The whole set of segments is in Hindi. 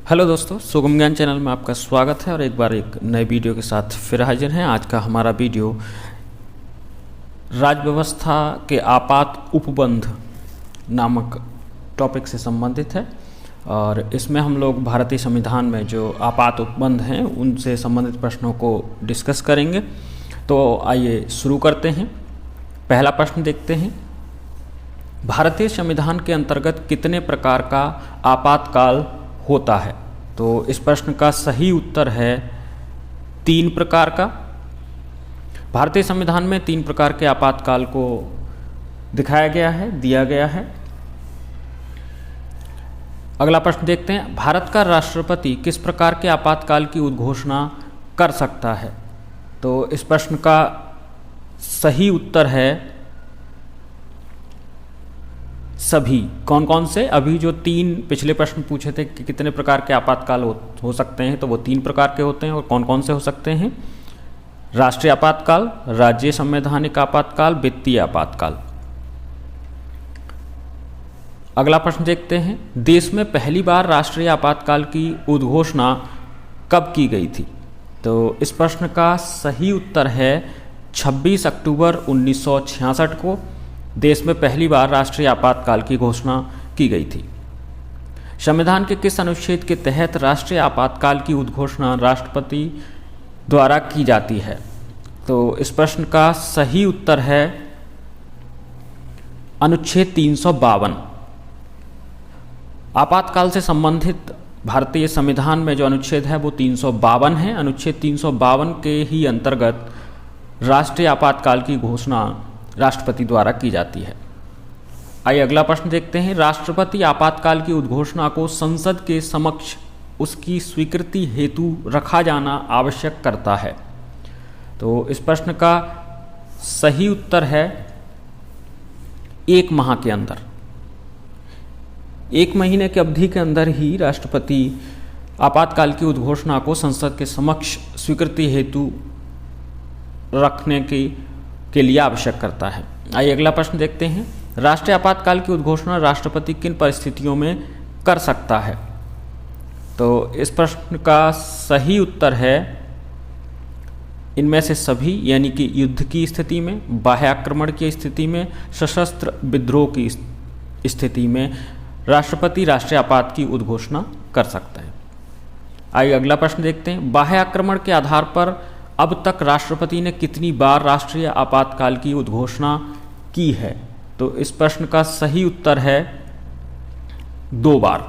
हेलो दोस्तों, सुगम ज्ञान चैनल में आपका स्वागत है और एक बार एक नए वीडियो के साथ फिर हाजिर हैं। आज का हमारा वीडियो राज्य व्यवस्था के आपात उपबंध नामक टॉपिक से संबंधित है और इसमें हम लोग भारतीय संविधान में जो आपात उपबंध हैं उनसे संबंधित प्रश्नों को डिस्कस करेंगे। तो आइए शुरू करते हैं। पहला प्रश्न देखते हैं, भारतीय संविधान के अंतर्गत कितने प्रकार का आपातकाल होता है? तो इस प्रश्न का सही उत्तर है 3 प्रकार का। भारतीय संविधान में 3 प्रकार के आपातकाल को दिखाया गया है, दिया गया है। अगला प्रश्न देखते हैं, भारत का राष्ट्रपति किस प्रकार के आपातकाल की उद्घोषणा कर सकता है? तो इस प्रश्न का सही उत्तर है सभी। कौन कौन से? अभी जो 3 पिछले प्रश्न पूछे थे कि कितने प्रकार के आपातकाल हो सकते हैं, तो वो 3 प्रकार के होते हैं। और कौन कौन से हो सकते हैं? राष्ट्रीय आपातकाल, राज्य संवैधानिक आपातकाल, वित्तीय आपातकाल। अगला प्रश्न देखते हैं, देश में पहली बार राष्ट्रीय आपातकाल की उद्घोषणा कब की गई थी? तो इस प्रश्न का सही उत्तर है 26 अक्टूबर 1966 को देश में पहली बार राष्ट्रीय आपातकाल की घोषणा की गई थी। संविधान के किस अनुच्छेद के तहत राष्ट्रीय आपातकाल की उद्घोषणा राष्ट्रपति द्वारा की जाती है? तो इस प्रश्न का सही उत्तर है अनुच्छेद 352। आपातकाल से संबंधित भारतीय संविधान में जो अनुच्छेद है वो 352 है। अनुच्छेद 352 के ही अंतर्गत राष्ट्रीय आपातकाल की घोषणा राष्ट्रपति द्वारा की जाती है। आइए अगला प्रश्न देखते हैं, राष्ट्रपति आपातकाल की उद्घोषणा को संसद के समक्ष उसकी स्वीकृति हेतु रखा जाना आवश्यक करता है। तो इस प्रश्न का सही उत्तर है 1 माह के अंदर। 1 महीने की अवधि के अंदर ही राष्ट्रपति आपातकाल की उद्घोषणा को संसद के समक्ष स्वीकृति हेतु रखने के लिए आवश्यक करता है। आइए अगला प्रश्न देखते हैं, राष्ट्रीय आपातकाल की उद्घोषणा राष्ट्रपति किन परिस्थितियों में कर सकता है? तो इस प्रश्न का सही उत्तर है इनमें से सभी, यानी कि युद्ध की स्थिति में, बाह्य आक्रमण की स्थिति में, सशस्त्र विद्रोह की स्थिति में राष्ट्रपति राष्ट्रीय आपात की उद्घोषणा कर सकता है। आइए अगला प्रश्न देखते हैं, बाह्य आक्रमण के आधार पर अब तक राष्ट्रपति ने कितनी बार राष्ट्रीय आपातकाल की उद्घोषणा की है? तो इस प्रश्न का सही उत्तर है 2 बार।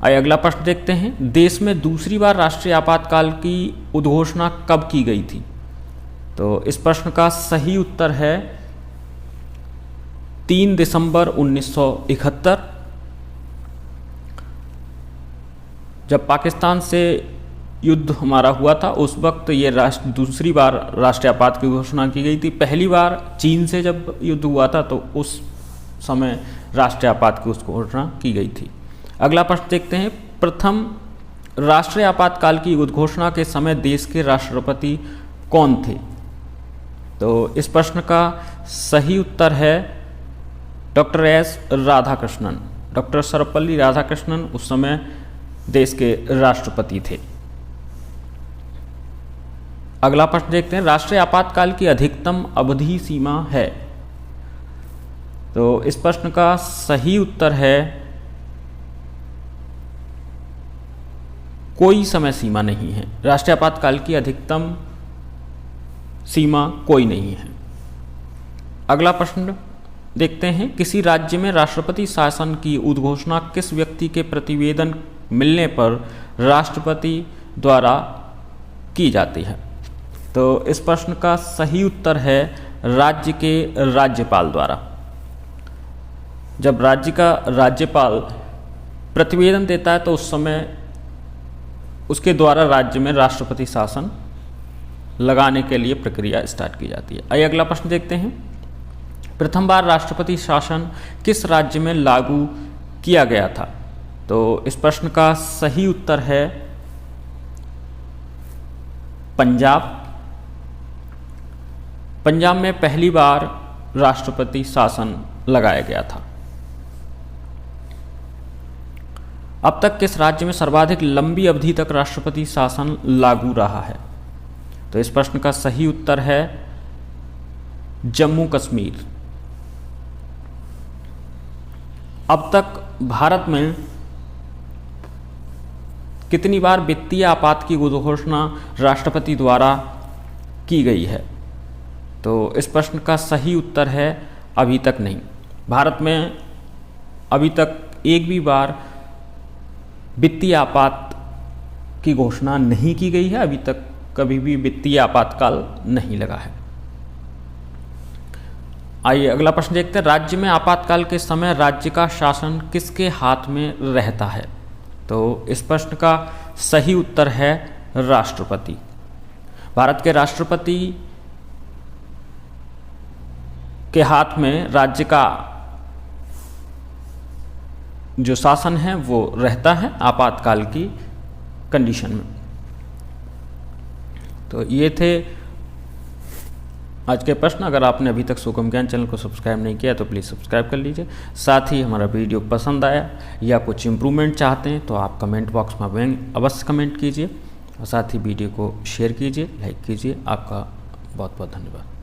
आइए अगला प्रश्न देखते हैं, देश में दूसरी बार राष्ट्रीय आपातकाल की उद्घोषणा कब की गई थी? तो इस प्रश्न का सही उत्तर है 3 दिसंबर 1971। जब पाकिस्तान से युद्ध हमारा हुआ था उस वक्त ये दूसरी बार राष्ट्रीय आपात की घोषणा की गई थी। पहली बार चीन से जब युद्ध हुआ था तो उस समय राष्ट्रीय आपात की घोषणा की गई थी। अगला प्रश्न देखते हैं, प्रथम राष्ट्रीय आपातकाल की उद्घोषणा के समय देश के राष्ट्रपति कौन थे? तो इस प्रश्न का सही उत्तर है doctor S Radhakrishnan. Doctor Sarvepalli Radhakrishnan उस समय देश के राष्ट्रपति थे। अगला प्रश्न देखते हैं, राष्ट्रीय आपातकाल की अधिकतम अवधि सीमा है? तो इस प्रश्न का सही उत्तर है कोई समय सीमा नहीं है। राष्ट्रीय आपातकाल की अधिकतम सीमा कोई नहीं है। अगला प्रश्न देखते हैं, किसी राज्य में राष्ट्रपति शासन की उद्घोषणा किस व्यक्ति के प्रतिवेदन मिलने पर राष्ट्रपति द्वारा की जाती है? तो इस प्रश्न का सही उत्तर है राज्य के राज्यपाल द्वारा। जब राज्य का राज्यपाल प्रतिवेदन देता है तो उस समय उसके द्वारा राज्य में राष्ट्रपति शासन लगाने के लिए प्रक्रिया स्टार्ट की जाती है। आइए अगला प्रश्न देखते हैं, प्रथम बार राष्ट्रपति शासन किस राज्य में लागू किया गया था? तो इस प्रश्न का सही उत्तर है पंजाब। पंजाब में पहली बार राष्ट्रपति शासन लगाया गया था। अब तक किस राज्य में सर्वाधिक लंबी अवधि तक राष्ट्रपति शासन लागू रहा है? तो इस प्रश्न का सही उत्तर है जम्मू कश्मीर। अब तक भारत में कितनी बार वित्तीय आपात की घोषणा राष्ट्रपति द्वारा की गई है? तो इस प्रश्न का सही उत्तर है अभी तक नहीं। भारत में अभी तक एक भी बार वित्तीय आपात की घोषणा नहीं की गई है। अभी तक कभी भी वित्तीय आपातकाल नहीं लगा है। आइए अगला प्रश्न देखते हैं। राज्य में आपातकाल के समय राज्य का शासन किसके हाथ में रहता है? तो इस प्रश्न का सही उत्तर है राष्ट्रपति। भारत के राष्ट्रपति के हाथ में राज्य का जो शासन है वो रहता है आपातकाल की कंडीशन में। तो ये थे आज के प्रश्न। अगर आपने अभी तक सुगम ज्ञान चैनल को सब्सक्राइब नहीं किया तो प्लीज़ सब्सक्राइब कर लीजिए। साथ ही हमारा वीडियो पसंद आया या कुछ इम्प्रूवमेंट चाहते हैं तो आप कमेंट बॉक्स में अवश्य कमेंट कीजिए और साथ ही वीडियो को शेयर कीजिए, लाइक कीजिए। आपका बहुत बहुत धन्यवाद।